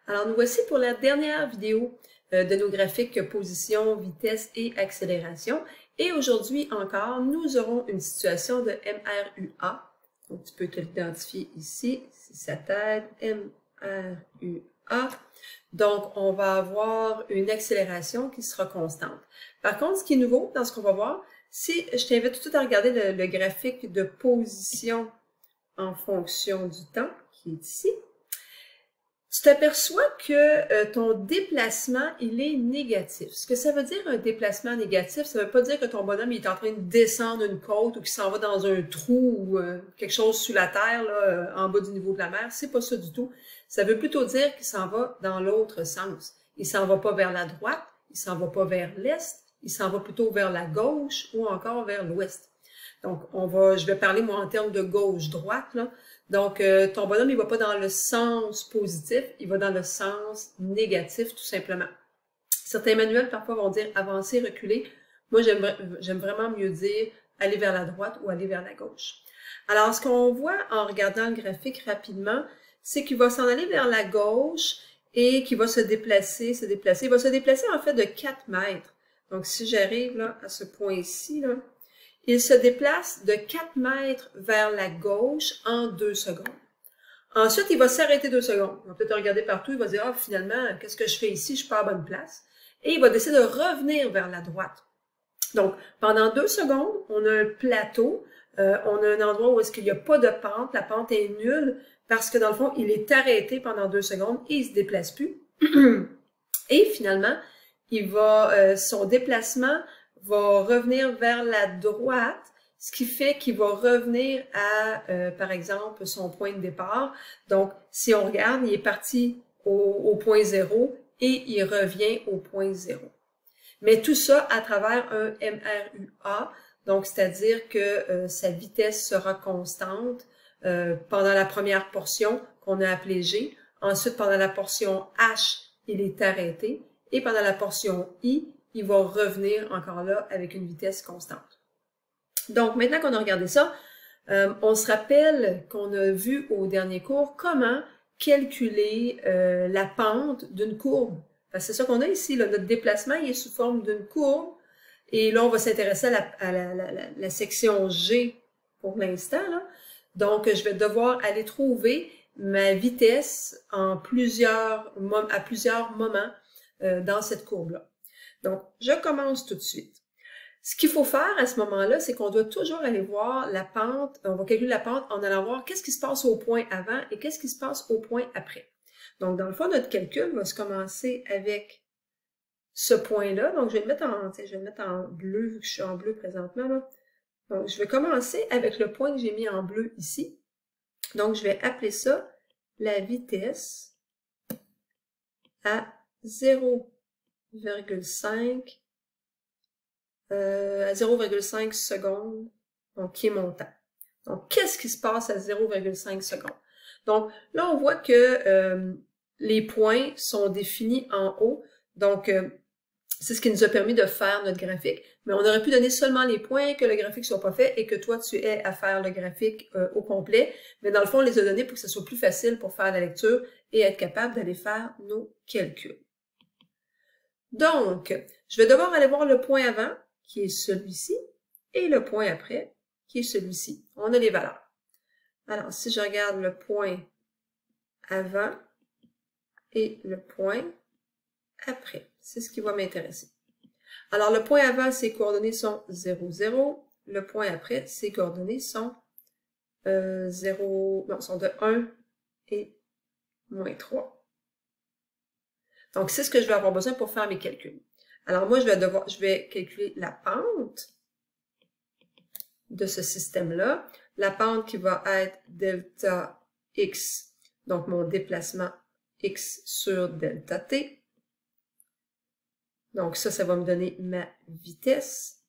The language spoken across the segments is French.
Alors, nous voici pour la dernière vidéo de nos graphiques position, vitesse et accélération. Et aujourd'hui encore, nous aurons une situation de MRUA. Donc, tu peux te l'identifier ici, si ça t'aide, MRUA. Donc, on va avoir une accélération qui sera constante. Par contre, ce qui est nouveau dans ce qu'on va voir, c'est, je t'invite tout de suite à regarder le graphique de position en fonction du temps, qui est ici. Tu t'aperçois que ton déplacement, il est négatif. Ce que ça veut dire un déplacement négatif, ça ne veut pas dire que ton bonhomme il est en train de descendre une côte ou qu'il s'en va dans un trou ou quelque chose sous la terre, là, en bas du niveau de la mer. C'est pas ça du tout. Ça veut plutôt dire qu'il s'en va dans l'autre sens. Il s'en va pas vers la droite, il s'en va pas vers l'est, il s'en va plutôt vers la gauche ou encore vers l'ouest. Donc, je vais parler, moi, en termes de gauche-droite, là. Donc, ton bonhomme, il va pas dans le sens positif, il va dans le sens négatif, tout simplement. Certains manuels, parfois, vont dire avancer, reculer. Moi, j'aime vraiment mieux dire aller vers la droite ou aller vers la gauche. Alors, ce qu'on voit en regardant le graphique rapidement, c'est qu'il va s'en aller vers la gauche et qu'il va se déplacer. Il va se déplacer, en fait, de 4 mètres. Donc, si j'arrive là à ce point-ci, là, il se déplace de 4 mètres vers la gauche en 2 secondes. Ensuite, il va s'arrêter 2 secondes. Il va peut-être regarder partout, il va dire « Ah, finalement, qu'est-ce que je fais ici? Je suis pas à bonne place. » Et il va décider de revenir vers la droite. Donc, pendant 2 secondes, on a un plateau, on a un endroit où est-ce qu'il n'y a pas de pente, la pente est nulle, parce que dans le fond, il est arrêté pendant 2 secondes et il se déplace plus. Et finalement, son déplacement va revenir vers la droite, ce qui fait qu'il va revenir à, par exemple, son point de départ. Donc, si on regarde, il est parti au point 0 et il revient au point 0. Mais tout ça à travers un MRUA, donc c'est-à-dire que sa vitesse sera constante pendant la première portion qu'on a appelée G. Ensuite, pendant la portion H, il est arrêté. Et pendant la portion I, il va revenir encore là avec une vitesse constante. Donc, maintenant qu'on a regardé ça, on se rappelle qu'on a vu au dernier cours comment calculer la pente d'une courbe. C'est ça qu'on a ici, là, notre déplacement il est sous forme d'une courbe. Et là, on va s'intéresser à la section G pour l'instant. Donc, je vais devoir aller trouver ma vitesse à plusieurs moments dans cette courbe-là. Donc, je commence tout de suite. Ce qu'il faut faire à ce moment-là, c'est qu'on doit toujours aller voir la pente, on va calculer la pente en allant voir qu'est-ce qui se passe au point avant et qu'est-ce qui se passe au point après. Donc, dans le fond, notre calcul va se commencer avec ce point-là. Donc, je vais le mettre en bleu, vu que je suis en bleu présentement, là. Donc, je vais commencer avec le point que j'ai mis en bleu ici. Donc, je vais appeler ça la vitesse à 0,5 secondes, donc qui est mon temps. Donc, qu'est-ce qui se passe à 0,5 secondes? Donc, là, on voit que les points sont définis en haut. Donc, c'est ce qui nous a permis de faire notre graphique. Mais on aurait pu donner seulement les points, que le graphique ne soit pas fait et que toi, tu aies à faire le graphique au complet. Mais dans le fond, on les a donnés pour que ce soit plus facile pour faire la lecture et être capable d'aller faire nos calculs. Donc, je vais devoir aller voir le point avant, qui est celui-ci, et le point après, qui est celui-ci. On a les valeurs. Alors, si je regarde le point avant et le point après, c'est ce qui va m'intéresser. Alors, le point avant, ses coordonnées sont 0, 0. Le point après, ses coordonnées sont 0, sont de 1 et moins 3. Donc, c'est ce que je vais avoir besoin pour faire mes calculs. Alors, moi, je vais calculer la pente de ce système-là. La pente qui va être delta x, donc mon déplacement x sur delta t. Donc, ça va me donner ma vitesse.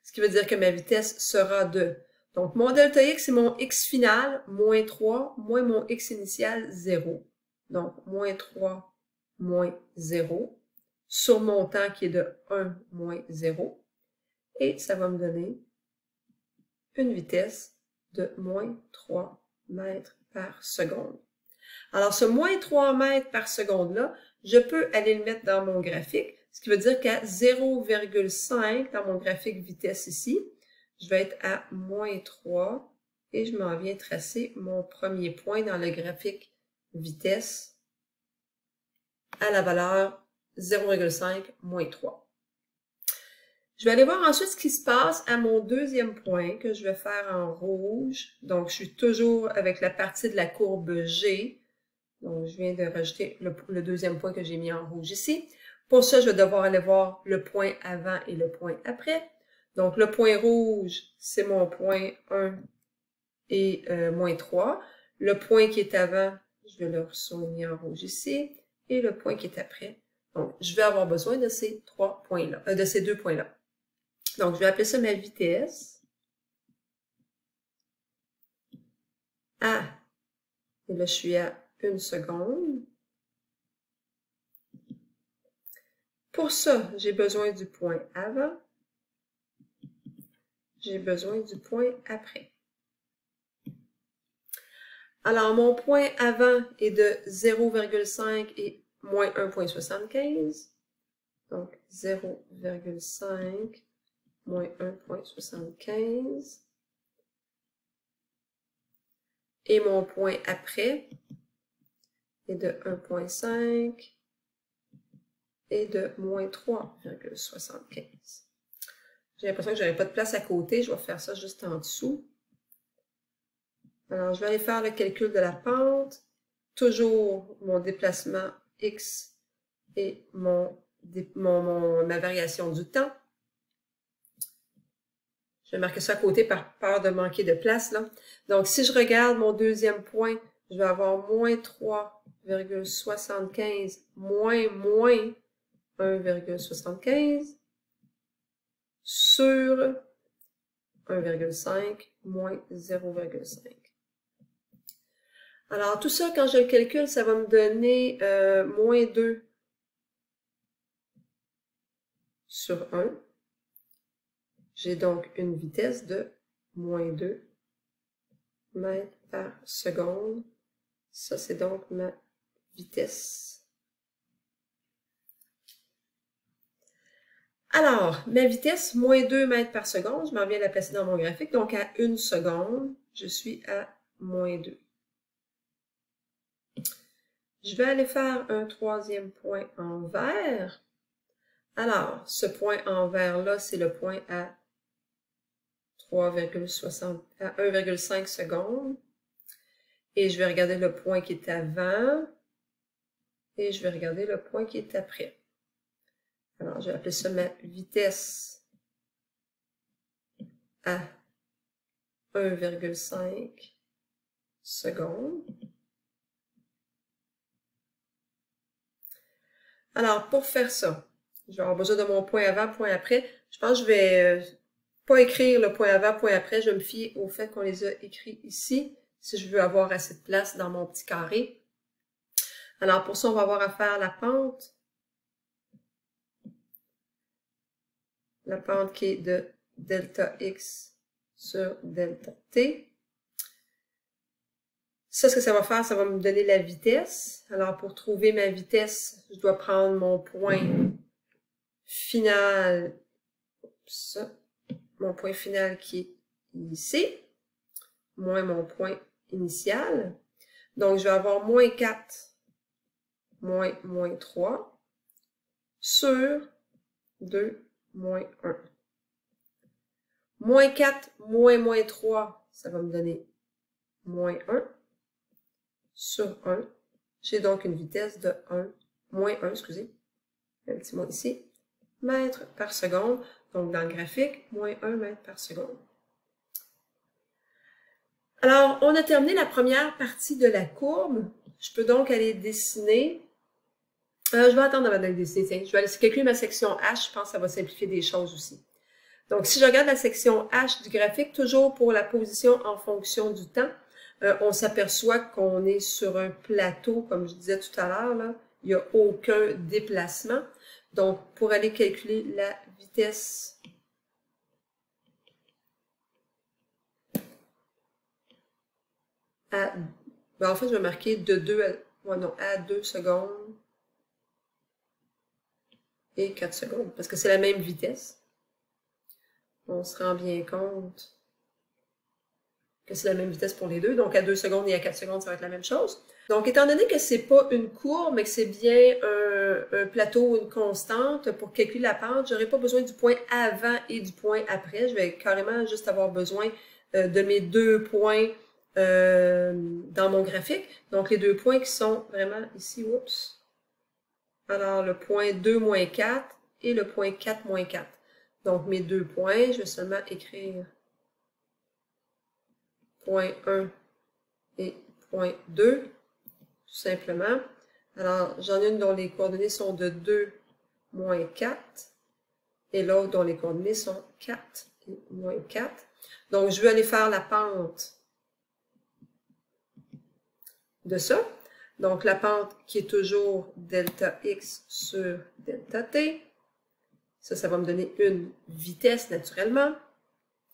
Ce qui veut dire que ma vitesse sera de... Donc, mon delta x, c'est mon x final, moins 3, moins mon x initial, 0. Donc, moins 3, moins 0, sur mon temps qui est de 1, moins 0. Et ça va me donner une vitesse de moins 3 mètres par seconde. Alors, ce moins 3 mètres par seconde-là, je peux aller le mettre dans mon graphique, ce qui veut dire qu'à 0,5 dans mon graphique vitesse ici, je vais être à moins 3 et je m'en viens tracer mon premier point dans le graphique vitesse à la valeur 0,5 moins 3. Je vais aller voir ensuite ce qui se passe à mon deuxième point que je vais faire en rouge. Donc, je suis toujours avec la partie de la courbe G. Donc, je viens de rajouter le deuxième point que j'ai mis en rouge ici. Pour ça, je vais devoir aller voir le point avant et le point après. Donc, le point rouge, c'est mon point 1 et moins 3. Le point qui est avant, je vais le souligner en rouge ici. Et le point qui est après. Donc, je vais avoir besoin de ces trois points-là, de ces deux points-là. Donc, je vais appeler ça ma vitesse. A. Et là, je suis à 1 seconde. Pour ça, j'ai besoin du point avant. J'ai besoin du point après. Alors, mon point avant est de 0,5 et moins 1,75. Donc, 0,5 moins 1,75. Et mon point après est de 1,5 et de moins 3,75. J'ai l'impression que je n'aurai pas de place à côté. Je vais faire ça juste en dessous. Alors, je vais aller faire le calcul de la pente. Toujours mon déplacement X et ma variation du temps. Je vais marquer ça à côté par peur de manquer de place, là. Donc, si je regarde mon deuxième point, je vais avoir moins 3,75 moins 1,75 sur 1,5 moins 0,5. Alors, tout ça, quand je le calcule, ça va me donner moins 2 sur 1. J'ai donc une vitesse de moins 2 mètres par seconde. Ça, c'est donc ma vitesse. Alors, ma vitesse, moins 2 mètres par seconde, je m'en viens la placer dans mon graphique. Donc, à 1 seconde, je suis à moins 2. Je vais aller faire un troisième point en vert. Alors, ce point en vert-là, c'est le point à 1,5 secondes. Et je vais regarder le point qui est avant. Et je vais regarder le point qui est après. Alors, je vais appeler ça ma vitesse à 1,5 secondes. Alors, pour faire ça, je vais avoir besoin de mon point avant, point après. Je pense que je vais pas écrire le point avant, point après. Je vais me fier au fait qu'on les a écrits ici, si je veux avoir assez de place dans mon petit carré. Alors, pour ça, on va avoir à faire la pente. La pente qui est de delta x sur delta t. Ça, ce que ça va faire, ça va me donner la vitesse. Alors, pour trouver ma vitesse, je dois prendre mon point final. Oups, mon point final qui est ici, moins mon point initial. Donc, je vais avoir moins 4, moins 3, sur 2, moins 1. Moins 4, moins 3, ça va me donner moins 1. Sur 1. J'ai donc une vitesse de moins 1, excusez, un petit mot ici, mètres par seconde. Donc, dans le graphique, moins 1 mètre par seconde. Alors, on a terminé la première partie de la courbe. Je peux donc aller dessiner. Je vais attendre avant d'aller dessiner. Tiens, je vais aller calculer ma section H. Je pense que ça va simplifier des choses aussi. Donc, si je regarde la section H du graphique, toujours pour la position en fonction du temps, on s'aperçoit qu'on est sur un plateau, comme je disais tout à l'heure, là. Il n'y a aucun déplacement. Donc, pour aller calculer la vitesse Ben, en fait, je vais marquer de 2 à, ouais, non, à 2 secondes et 4 secondes, parce que c'est la même vitesse. On se rend bien compte que c'est la même vitesse pour les deux. Donc, à 2 secondes et à 4 secondes, ça va être la même chose. Donc, étant donné que c'est pas une courbe, mais que c'est bien un plateau ou une constante, pour calculer la pente, j'aurai pas besoin du point avant et du point après. Je vais carrément juste avoir besoin de mes 2 points dans mon graphique. Donc, les 2 points qui sont vraiment ici, oups. Alors, le point 2 moins 4 et le point 4 moins 4. Donc, mes 2 points, je vais seulement écrire point 1 et point 2, tout simplement. Alors, j'en ai une dont les coordonnées sont de 2 moins 4 et l'autre dont les coordonnées sont 4 et moins 4. Donc, je vais aller faire la pente de ça. Donc, la pente qui est toujours delta x sur delta t. Ça va me donner une vitesse naturellement.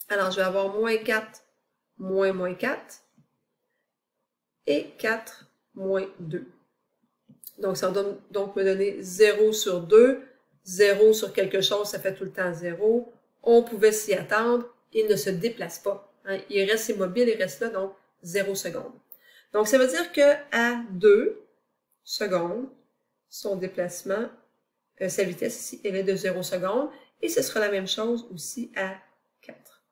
Alors, je vais avoir moins 4 moins moins 4 et 4 moins 2. Donc, ça va donc me donner 0 sur 2. 0 sur quelque chose, ça fait tout le temps 0. On pouvait s'y attendre. Il ne se déplace pas. Hein. Il reste immobile, il reste là, donc 0 secondes. Donc, ça veut dire qu'à 2 secondes, son déplacement, sa vitesse ici, elle est de 0 secondes. Et ce sera la même chose aussi à 4.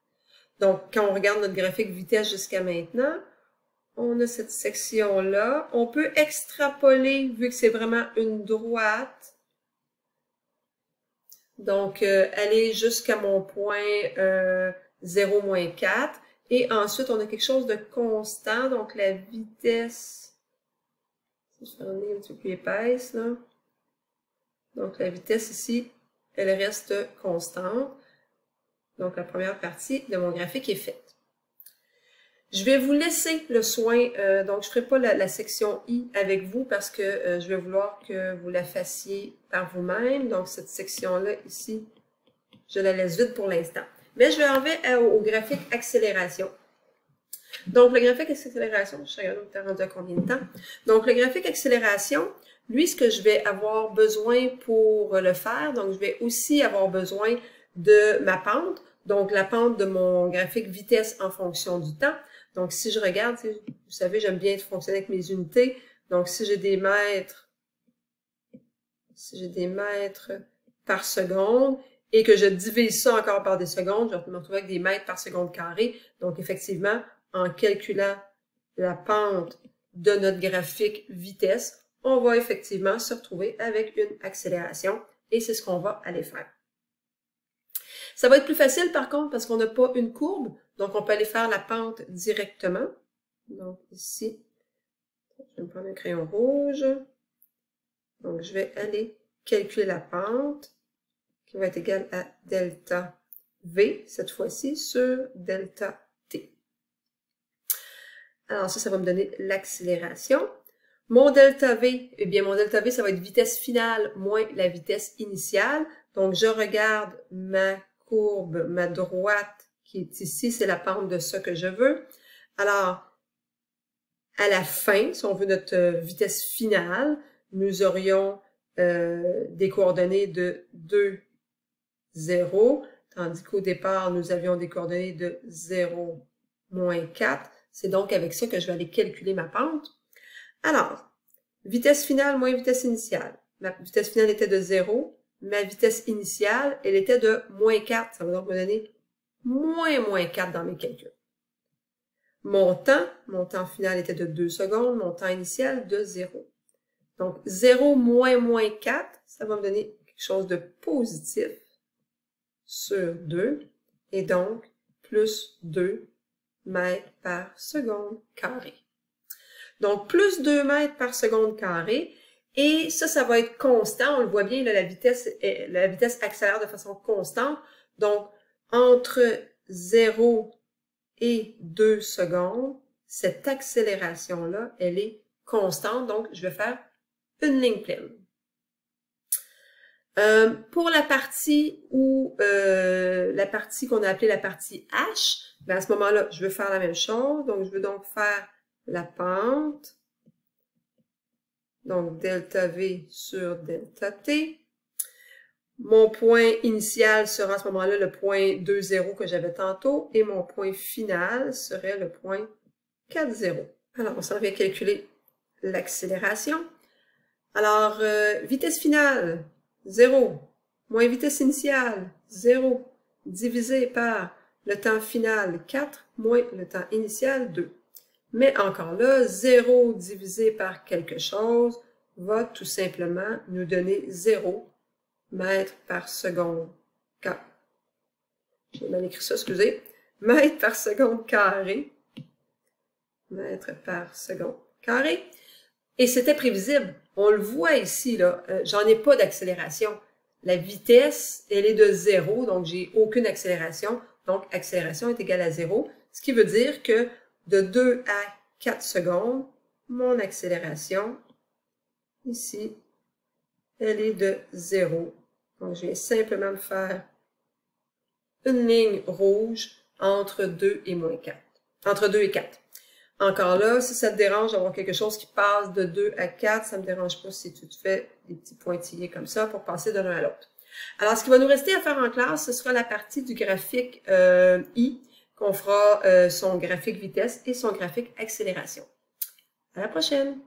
Donc, quand on regarde notre graphique vitesse jusqu'à maintenant, on a cette section-là. On peut extrapoler, vu que c'est vraiment une droite. Donc, aller jusqu'à mon point 0 moins 4. Et ensuite, on a quelque chose de constant. Donc, la vitesse, je vais faire une ligne un petit peu plus épaisse, là. Donc, la vitesse ici, elle reste constante. Donc, la première partie de mon graphique est faite. Je vais vous laisser le soin, donc je ne ferai pas la section I avec vous parce que je vais vouloir que vous la fassiez par vous-même. Donc, cette section-là ici, je la laisse vide pour l'instant. Mais je vais en venir au graphique accélération. Donc, le graphique accélération, je regarde on est rendu à combien de temps. Donc, le graphique accélération, lui, ce que je vais avoir besoin pour le faire, donc je vais aussi avoir besoin de ma pente, donc la pente de mon graphique vitesse en fonction du temps. Donc, si je regarde, vous savez, j'aime bien fonctionner avec mes unités. Donc, si j'ai des mètres par seconde et que je divise ça encore par des secondes, je vais me retrouver avec des mètres par seconde carré. Donc, effectivement, en calculant la pente de notre graphique vitesse, on va effectivement se retrouver avec une accélération et c'est ce qu'on va aller faire. Ça va être plus facile par contre parce qu'on n'a pas une courbe, donc on peut aller faire la pente directement. Donc ici, je vais me prendre un crayon rouge. Donc je vais aller calculer la pente qui va être égale à delta V, cette fois-ci, sur delta T. Alors ça va me donner l'accélération. Mon delta V, eh bien mon delta V, ça va être vitesse finale moins la vitesse initiale. Donc je regarde ma courbe, ma droite qui est ici, c'est la pente de ça que je veux. Alors, à la fin, si on veut notre vitesse finale, nous aurions des coordonnées de 2, 0, tandis qu'au départ, nous avions des coordonnées de 0, moins 4. C'est donc avec ça que je vais aller calculer ma pente. Alors, vitesse finale moins vitesse initiale. Ma vitesse finale était de 0. Ma vitesse initiale, elle était de moins 4. Ça va donc me donner moins 4 dans mes calculs. Mon temps final était de 2 secondes. Mon temps initial de 0. Donc, 0 moins 4, ça va me donner quelque chose de positif sur 2. Et donc, plus 2 mètres par seconde carré. Donc, plus 2 mètres par seconde carré. Et ça va être constant. On le voit bien, là, la vitesse accélère de façon constante. Donc, entre 0 et 2 secondes, cette accélération-là, elle est constante. Donc, je vais faire une ligne pleine. Pour la partie qu'on a appelée la partie H, ben à ce moment-là, je veux faire la même chose. Donc, je veux donc faire la pente. Donc, delta V sur delta T. Mon point initial sera à ce moment-là le point 2, 0 que j'avais tantôt. Et mon point final serait le point 4, 0. Alors, on s'en vient calculer l'accélération. Alors, vitesse finale, 0, moins vitesse initiale, 0, divisé par le temps final, 4, moins le temps initial, 2. Mais encore là, 0 divisé par quelque chose va tout simplement nous donner 0 mètres par seconde carré. J'ai mal écrit ça, excusez. Mètres par seconde carré. Mètres par seconde carré. Et c'était prévisible. On le voit ici, là. J'en ai pas d'accélération. La vitesse, elle est de 0, donc j'ai aucune accélération. Donc, accélération est égale à 0. Ce qui veut dire que de 2 à 4 secondes, mon accélération, ici, elle est de 0. Donc, je viens simplement de faire une ligne rouge entre 2 et moins 4. Entre 2 et 4. Encore là, si ça te dérange d'avoir quelque chose qui passe de 2 à 4, ça ne me dérange pas si tu te fais des petits pointillés comme ça pour passer de l'un à l'autre. Alors, ce qui va nous rester à faire en classe, ce sera la partie du graphique I, qu'on fera son graphique vitesse et son graphique accélération. À la prochaine!